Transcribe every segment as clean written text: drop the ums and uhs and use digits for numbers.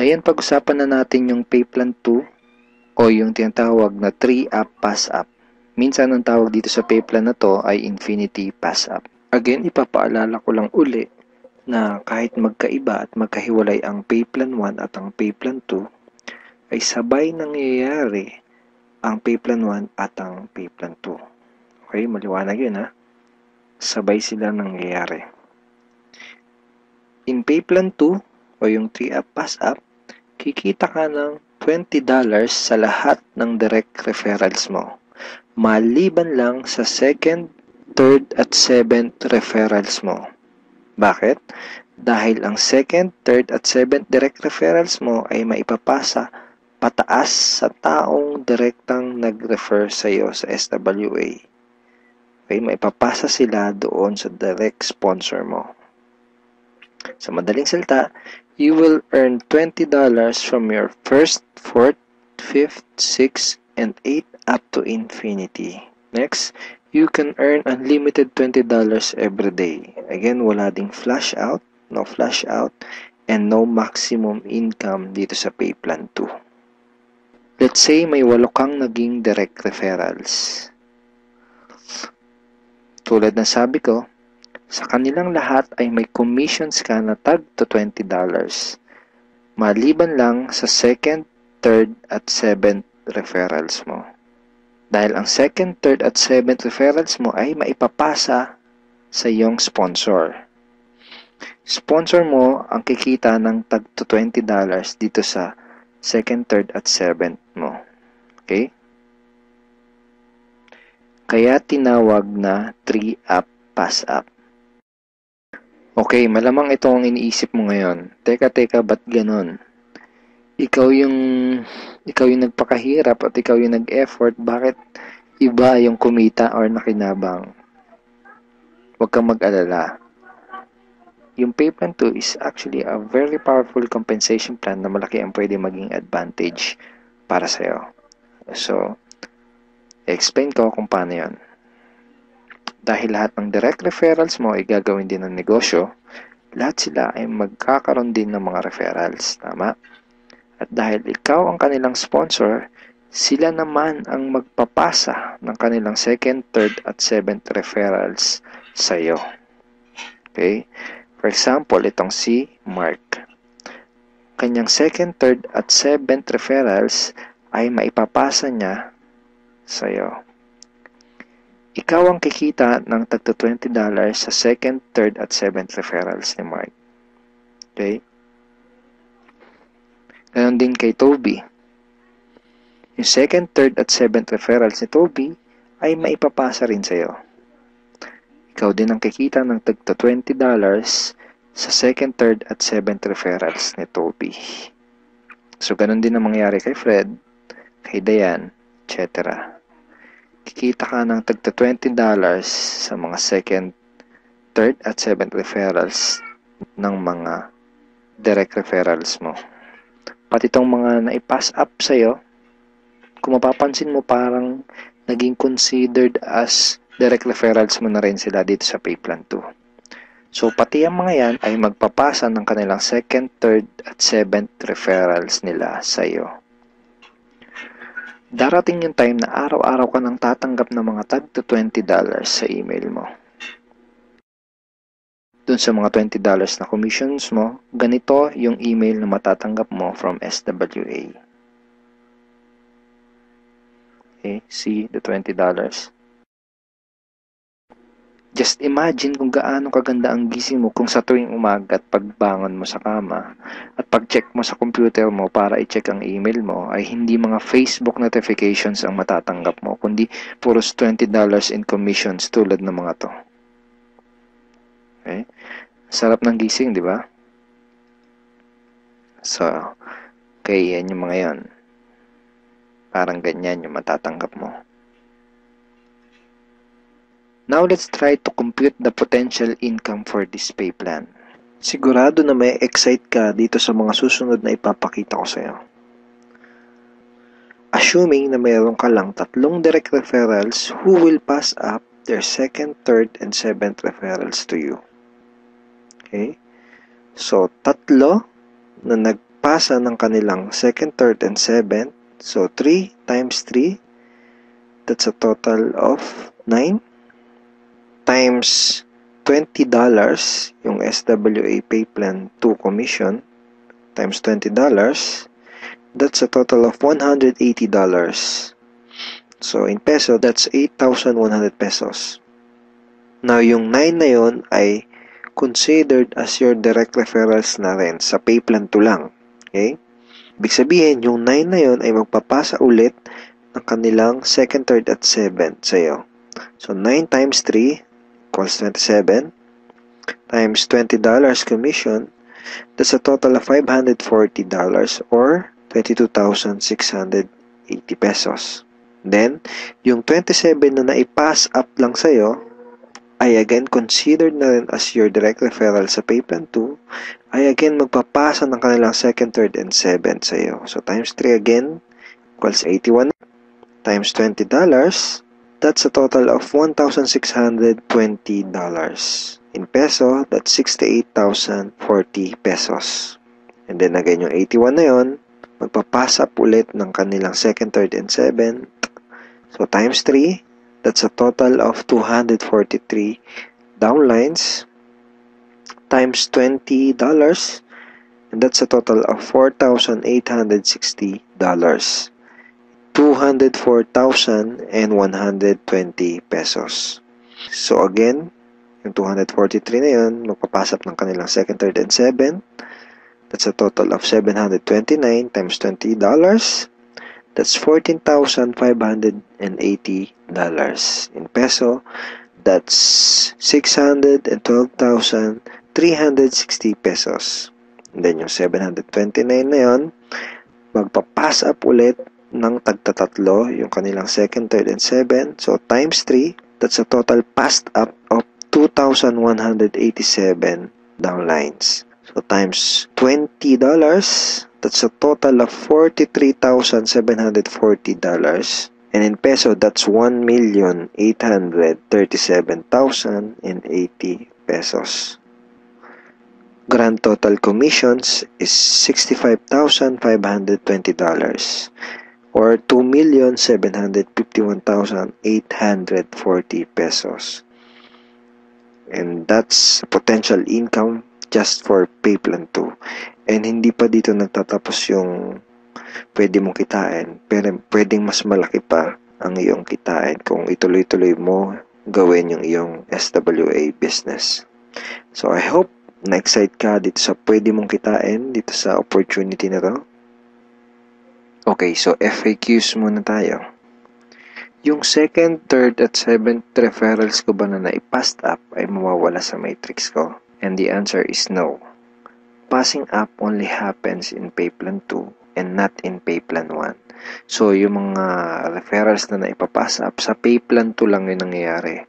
Ngayon, pag-usapan na natin yung pay plan 2 o yung tinatawag na 3-up pass-up. Minsan, ang tawag dito sa pay plan na to ay infinity pass-up. Again, ipapaalala ko lang uli na kahit magkaiba at magkahiwalay ang pay plan 1 at ang pay plan 2, ay sabay nangyayari ang pay plan 1 at ang pay plan 2. Okay, maliwanag yun ha. Sabay sila nangyayari. In pay plan 2 o yung 3-up pass-up, kikita ka ng $20 sa lahat ng direct referrals mo. Maliban lang sa second, third at seventh referrals mo. Bakit? Dahil ang second, third at seventh direct referrals mo ay maipapasa pataas sa taong direktang nag-refer sa iyo sa SWA. Okay, maipapasa sila doon sa direct sponsor mo. Sa madaling salita, you will earn $20 from your first, fourth, fifth, sixth, and 8th up to infinity. Next, you can earn unlimited $20 every day. Again, wala ding flash out, no flash out, and no maximum income dito sa pay plan 2. Let's say may 8 kang naging direct referrals. Tulad ng sabi ko, sa kanilang lahat ay may commissions ka na tag to $20. Maliban lang sa second, third, at seventh referrals mo. Dahil ang second, third, at seventh referrals mo ay maipapasa sa iyong sponsor. Sponsor mo ang kikita ng tag to $20 dito sa second, third, at seventh mo. Okay? Kaya tinawag na 3-up pass-up. Okay, malamang ito ang iniisip mo ngayon. Teka, ba't ganon? Ikaw yung nagpakahirap at ikaw yung nag-effort, bakit iba yung kumita or nakinabang? Huwag kang mag-alala. Yung pay plan 2 is actually a very powerful compensation plan na malaki ang pwede maging advantage para sa'yo. So, explain ko kung paano yun. Dahil lahat ng direct referrals mo ay gagawin din ng negosyo, lahat sila ay magkakaroon din ng mga referrals. Tama? At dahil ikaw ang kanilang sponsor, sila naman ang magpapasa ng kanilang second, third, at seventh referrals sa iyo. Okay? For example, itong si Mark. Kanyang second, third, at seventh referrals ay maipapasa niya sa iyo. Ikaw ang kikita ng tagto $20 sa second, third, at seventh referrals ni Mark. Okay? Ganon din kay Toby. Yung second, third, at seventh referrals ni Toby ay maipapasa rin sa iyo. Ikaw din ang kikita ng tagto $20 sa second, third, at seventh referrals ni Toby. So, ganon din ang mangyayari kay Fred, kay Diane, etc. Kikita ka ng tagta $20 sa mga second, third, at seventh referrals ng mga direct referrals mo. Pati itong mga naipass up sa'yo, kung mapapansin mo parang naging considered as direct referrals mo na rin sila dito sa pay plan 2. So, pati ang mga yan ay magpapasa ng kanilang second, third, at seventh referrals nila sa'yo. Darating yung time na araw-araw ka nang tatanggap ng mga tag to $20 sa email mo. Dun sa mga $20 na commissions mo, ganito yung email na matatanggap mo from SWA. Okay, see the $20? Just imagine kung gaano kaganda ang gising mo kung sa tuwing umaga at pagbangon mo sa kama at pag-check mo sa computer mo para i-check ang email mo ay hindi mga Facebook notifications ang matatanggap mo, kundi puros $20 in commissions tulad ng mga to. Okay? Sarap ng gising, di ba? So, okay, yan yung mga yan. Parang ganyan yung matatanggap mo. Now, let's try to compute the potential income for this pay plan. Sigurado na may excite ka dito sa mga susunod na ipapakita ko sa iyo. Assuming na mayroon ka lang 3 direct referrals who will pass up their second, third, and seventh referrals to you. Okay? So, 3 na magpapasa ng kanilang 2nd, 3rd, and 7th. So, 3 times 3, that's a total of 9 times $20 yung SWA Pay Plan 2 commission times $20, that's a total of $180. So, in peso, that's 8,100 pesos. Now, yung 9 na yun ay considered as your direct referrals na rin sa Pay Plan 2 lang. Okay? Ibig sabihin, yung 9 na yun ay magpapasa ulit ng kanilang 2nd, 3rd, at 7th sa'yo. So, 9 times 3 equals 27 times $20 commission, that's a total of $540 or 22,680 pesos. Then, yung 27 na naipass up lang sa'yo ay again considered na rin as your direct referral sa Pay Plan 2, ay again magpapasa ng kanilang 2nd, 3rd, and 7th sa'yo. So, times 3 again equals 81 times $20, that's a total of $1,620. In peso, that's 68,040 pesos. And then again, yung 81 na yun, magpapasa up ulit ng kanilang 2nd, 3rd, and 7th. So, times 3, that's a total of 243 downlines times $20, and that's a total of $4,860. 204,120 pesos. So again, yung 243 na yun, magpapasap ng kanilang 2nd, 3rd, and 7th. That's a total of 729 times $20. That's $14,580. In peso, that's 612,360 pesos. And then yung 729 na yun, magpapass up ulit ng tagtatatlo yung kanilang 2nd, 3rd, and 7th. So, times 3, that's a total passed up of 2,187 downlines. So, times $20, that's a total of $43,740. And in peso, that's 1,837,080 pesos. Grand total commissions is $65,520 or 2,751,840 pesos. And that's potential income just for Pay Plan 2. And hindi pa dito nagtatapos yung pwede mong kitain, pero pwedeng mas malaki pa ang iyong kitain kung ituloy-tuloy mo gawin yung iyong SWA business. So I hope na-excite ka dito sa pwede mong kitain dito sa opportunity na to. Okay, so FAQs muna tayo. Yung 2nd, 3rd, at 7th referrals ko ba na naipassed up ay mawawala sa matrix ko? And the answer is no. Passing up only happens in Pay Plan 2 and not in Pay Plan 1. So, yung mga referrals na naipapass up, sa Pay Plan 2 lang yung nangyayari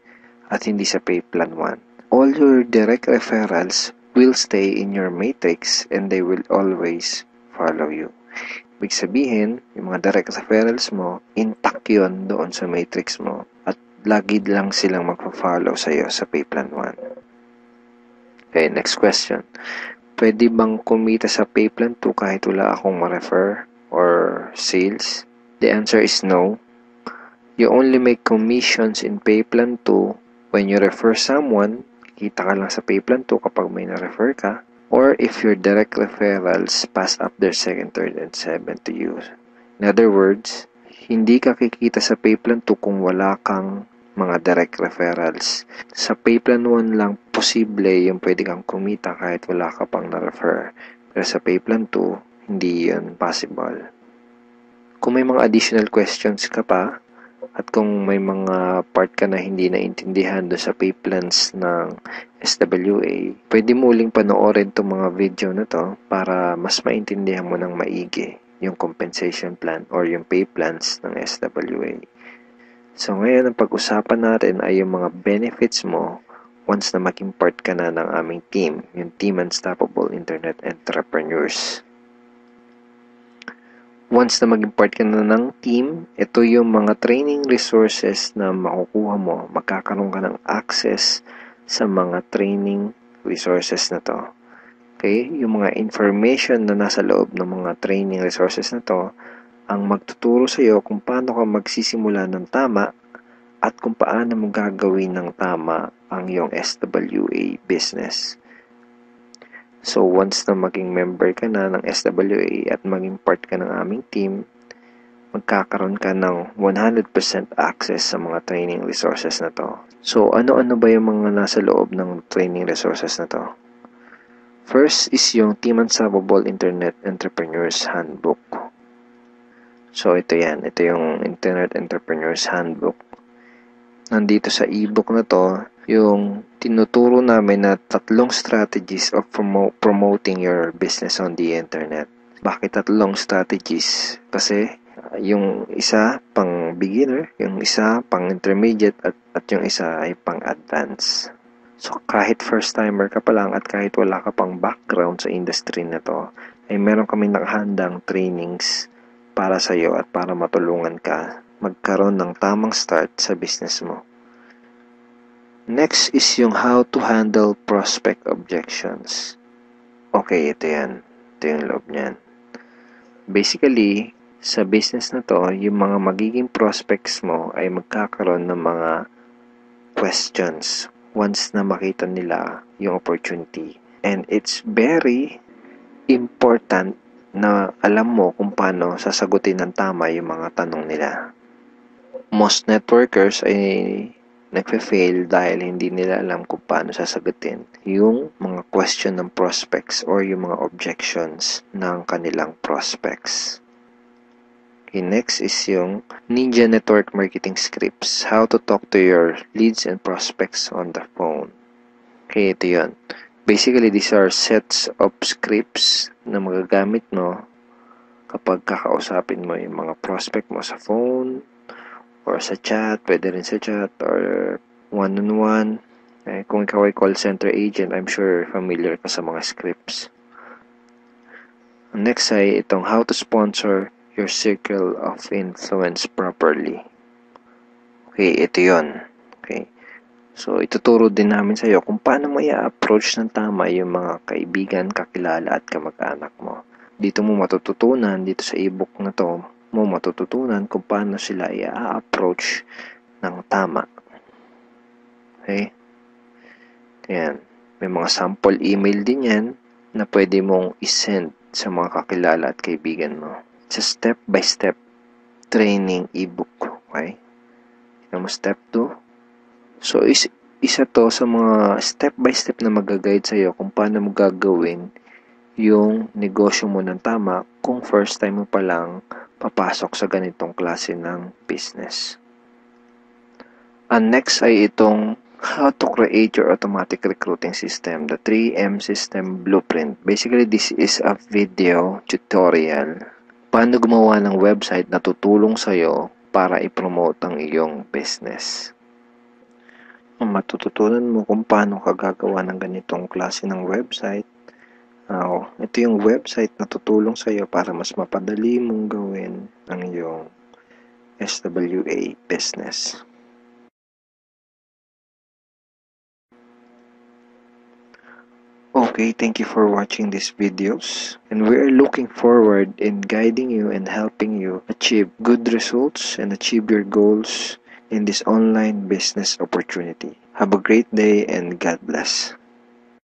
at hindi sa Pay Plan 1. All your direct referrals will stay in your matrix and they will always follow you. Ibig sabihin, yung mga direct referrals mo, intact yun doon sa matrix mo at lagi lang silang magpa-follow sa'yo sa Pay Plan 1. Okay, next question. Pwede bang kumita sa Pay Plan 2 kahit wala akong ma-refer or sales? The answer is no. You only make commissions in Pay Plan 2 when you refer someone. Kita ka lang sa Pay Plan 2 kapag may na-refer ka, or if your direct referrals pass up their 2nd, 3rd, and 7th to you. In other words, hindi ka kikita sa Pay Plan 2 kung wala kang mga direct referrals. Sa Pay Plan 1 lang posible yung pwede kang kumita kahit wala ka pang na-refer. Pero sa Pay Plan 2, hindi yun possible. Kung may mga additional questions ka pa, at kung may mga part ka na hindi naintindihan doon sa pay plans ng SWA, pwede mo uling panoorin itong mga video na to para mas maintindihan mo ng maigi yung compensation plan or yung pay plans ng SWA. So ngayon, ang pag-usapan natin ay yung mga benefits mo once na maging part ka na ng aming team, yung Team Unstoppable Internet Entrepreneurs. Once na maging part ka na ng team, ito yung mga training resources na makukuha mo. Magkakaroon ka ng access sa mga training resources na to. Okay? Yung mga information na nasa loob ng mga training resources na to ang magtuturo sa iyo kung paano ka magsisimula ng tama at kung paano mo gagawin ng tama ang iyong SWA business. So, once na maging member ka na ng SWA at maging part ka ng aming team, magkakaroon ka ng 100% access sa mga training resources na to. So, ano-ano ba yung mga nasa loob ng training resources na to? First is yung Team Unstoppable Internet Entrepreneurs Handbook. So, ito yan. Ito yung Internet Entrepreneurs Handbook. Nandito sa ebook na to, yung tinuturo namin na 3 strategies of promoting your business on the internet. Bakit 3 strategies? Kasi yung isa pang beginner, yung isa pang intermediate at yung isa ay pang advanced. So kahit first timer ka pa lang at kahit wala ka pang background sa industry na to, ay meron kami nakahandang trainings para sa iyo at para matulungan ka magkaroon ng tamang start sa business mo. Next is yung how to handle prospect objections. Okay, ito yan. Ito yung loob niyan. Basically, sa business na to, yung mga magiging prospects mo ay magkakaroon ng mga questions once na makita nila yung opportunity. And it's very important na alam mo kung paano sasagutin ng tama yung mga tanong nila. Most networkers ay nagfe-fail dahil hindi nila alam kung paano sasagutin yung mga question ng prospects or yung mga objections ng kanilang prospects. Okay, next is yung Ninja Network Marketing Scripts. How to talk to your leads and prospects on the phone. Okay, ito yun. Basically, these are sets of scripts na magagamit mo kapag kakausapin mo yung mga prospect mo sa phone, or sa chat, pwede rin sa chat, or one-on-one. Kung ikaw ay call center agent, I'm sure familiar ka sa mga scripts. Next ay itong how to sponsor your circle of influence properly. Okay, ito yun. Okay. So, ituturo din namin sa iyo kung paano mo i-approach ng tama yung mga kaibigan, kakilala at kamag-anak mo. Dito mo matututunan, dito sa ebook na to, mo matututunan kung paano sila i-approach ng tama. Okay? Yan. May mga sample email din yan na pwede mong isend sa mga kakilala at kaibigan mo. It's a step-by-step training ebook. Okay? Tignan mo step 2. So, isa to sa mga step-by-step na mag-guide sa'yo kung paano mo gagawin yung negosyo mo ng tama kung first time mo pa lang papasok sa ganitong klase ng business. And next ay itong how to create your automatic recruiting system, the 3M system blueprint. Basically, this is a video tutorial paano gumawa ng website na tutulong sa'yo para i-promote ang iyong business. Matututunan mo kung paano ka gagawa ng ganitong klase ng website. Ito yung website na tutulong sa iyo para mas mapadali mong gawin ang iyong SWA business. Okay, thank you for watching these videos, and we are looking forward in guiding you and helping you achieve good results and achieve your goals in this online business opportunity. Have a great day and God bless.